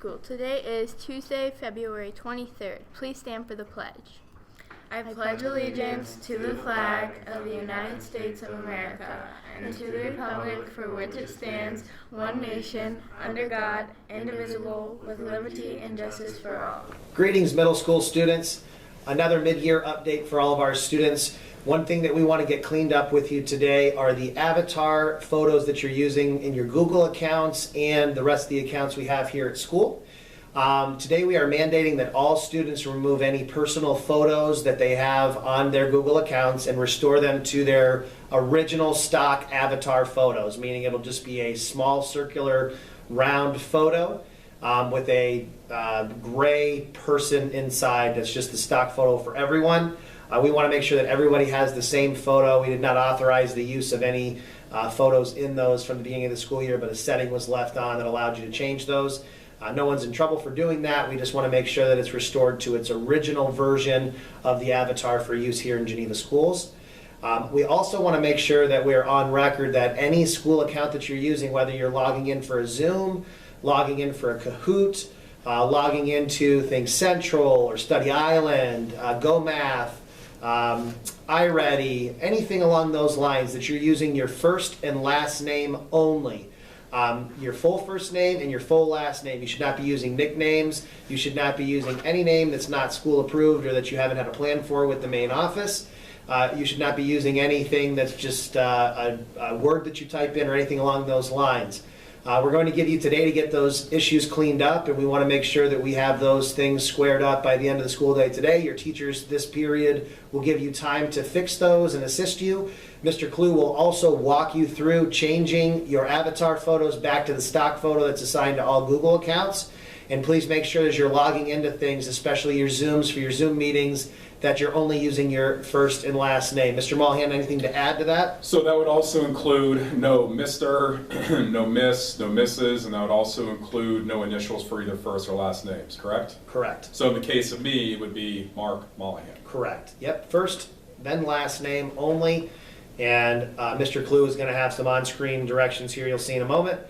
School. Today is Tuesday, February 23rd. Please stand for the pledge. I pledge allegiance to the flag of the United States of America and to the republic for which it stands, one nation, under God, indivisible, with liberty and justice for all. Greetings, middle school students. Another mid-year update for all of our students. One thing that we want to get cleaned up with you today are the avatar photos that you're using in your Google accounts and the rest of the accounts we have here at school. Today we are mandating that all students remove any personal photos that they have on their Google accounts and restore them to their original stock avatar photos, meaning it'll just be a small circular round photo with a gray person inside that's just the stock photo for everyone. We want to make sure that everybody has the same photo. We did not authorize the use of any photos in those from the beginning of the school year, but a setting was left on that allowed you to change those. No one's in trouble for doing that. We just want to make sure that it's restored to its original version of the avatar for use here in Geneva schools. We also want to make sure that we're on record that any school account that you're using, whether you're logging in for a Zoom, logging in for a Kahoot, logging into Think Central or Study Island, Go Math, iReady, anything along those lines, that you're using your first and last name only. Your full first name and your full last name. You should not be using nicknames. You should not be using any name that's not school approved or that you haven't had a plan for with the main office. You should not be using anything that's just a word that you type in or anything along those lines. We're going to give you today to get those issues cleaned up, and we want to make sure that we have those things squared up by the end of the school day today. Your teachers this period will give you time to fix those and assist you. Mr. Clue will also walk you through changing your avatar photos back to the stock photo that's assigned to all Google accounts. And please make sure as you're logging into things, especially your Zooms for your Zoom meetings, that you're only using your first and last name. Mr. Mulhan, anything to add to that? So that would also include no Mr., no Miss, no Mrs., and that would also include no initials for either first or last names, correct? Correct. So in the case of me, it would be Mark Mullihan. Correct. Yep, first, then last name only. And Mr. Clue is going to have some on-screen directions here you'll see in a moment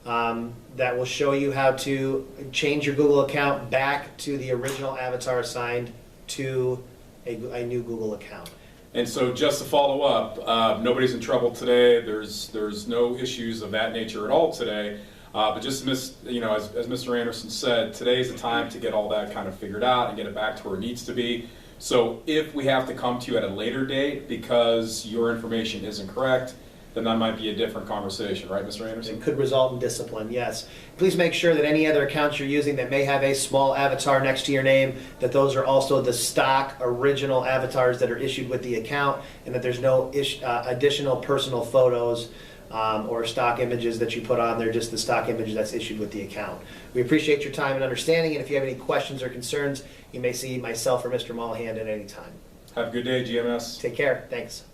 that will show you how to change your Google account back to the original avatar assigned to a new Google account. And so just to follow up, nobody's in trouble today. There's no issues of that nature at all today. But just as Mr. Anderson said, today's the time to get all that kind of figured out and get it back to where it needs to be. So if we have to come to you at a later date because your information isn't correct, then that might be a different conversation, right, Mr. Anderson? It could result in discipline, yes. Please make sure that any other accounts you're using that may have a small avatar next to your name, that those are also the stock original avatars that are issued with the account, and that there's no additional personal photos or stock images that you put on there, just the stock image that's issued with the account. We appreciate your time and understanding, and if you have any questions or concerns, you may see myself or Mr. Mullihan at any time. Have a good day, GMS. Take care. Thanks.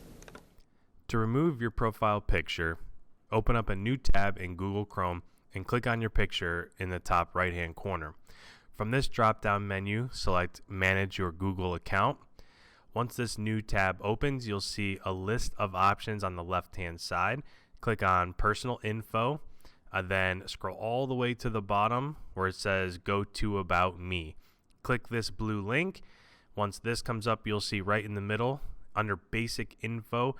To remove your profile picture, open up a new tab in Google Chrome and click on your picture in the top right-hand corner. From this drop-down menu, select Manage Your Google Account. Once this new tab opens, you'll see a list of options on the left-hand side. Click on Personal Info, then scroll all the way to the bottom where it says Go to About Me. Click this blue link. Once this comes up, you'll see right in the middle, under Basic Info,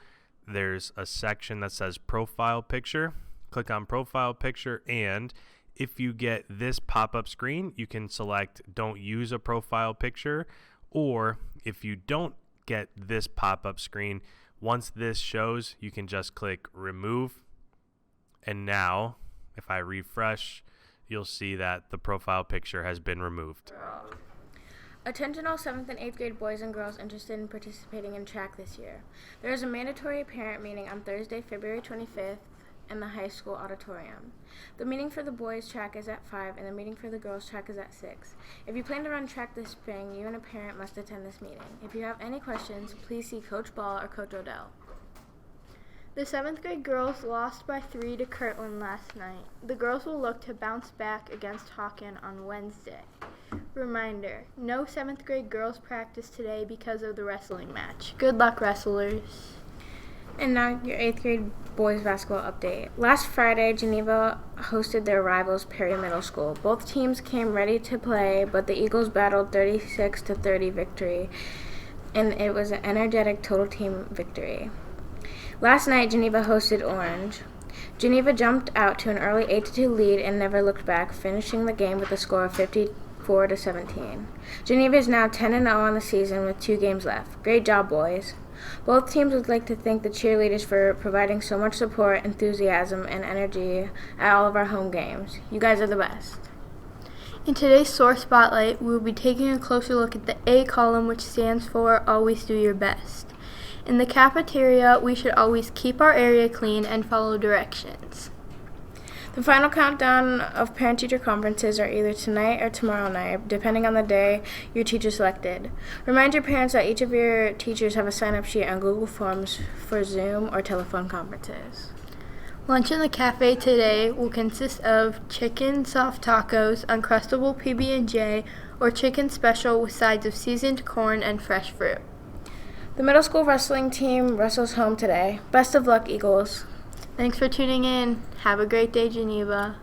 there's a section that says Profile Picture. Click on Profile Picture, and if you get this pop-up screen, you can select Don't Use a Profile Picture, or if you don't get this pop-up screen, once this shows, you can just click Remove, and now, if I refresh, you'll see that the profile picture has been removed. Attention all 7th and 8th grade boys and girls interested in participating in track this year. There is a mandatory parent meeting on Thursday, February 25th in the high school auditorium. The meeting for the boys track is at 5 and the meeting for the girls track is at 6. If you plan to run track this spring, you and a parent must attend this meeting. If you have any questions, please see Coach Ball or Coach Odell. The 7th grade girls lost by 3 to Kirtland last night. The girls will look to bounce back against Hawken on Wednesday. Reminder, no 7th grade girls practice today because of the wrestling match. Good luck, wrestlers. And now your 8th grade boys basketball update. Last Friday, Geneva hosted their rivals Perry Middle School. Both teams came ready to play, but the Eagles battled 36-30 victory, and it was an energetic total team victory. Last night, Geneva hosted Orange. Geneva jumped out to an early 8-2 lead and never looked back, finishing the game with a score of 54-17. Geneva is now 10-0 on the season with 2 games left. Great job, boys. Both teams would like to thank the cheerleaders for providing so much support, enthusiasm, and energy at all of our home games. You guys are the best. In today's Source Spotlight, we will be taking a closer look at the A column, which stands for Always Do Your Best. In the cafeteria, we should always keep our area clean and follow directions. The final countdown of parent-teacher conferences are either tonight or tomorrow night, depending on the day your teacher selected. Remind your parents that each of your teachers have a sign-up sheet on Google Forms for Zoom or telephone conferences. Lunch in the cafe today will consist of chicken soft tacos, Uncrustable PB&J, or chicken special with sides of seasoned corn and fresh fruit. The middle school wrestling team wrestles home today. Best of luck, Eagles. Thanks for tuning in. Have a great day, Geneva.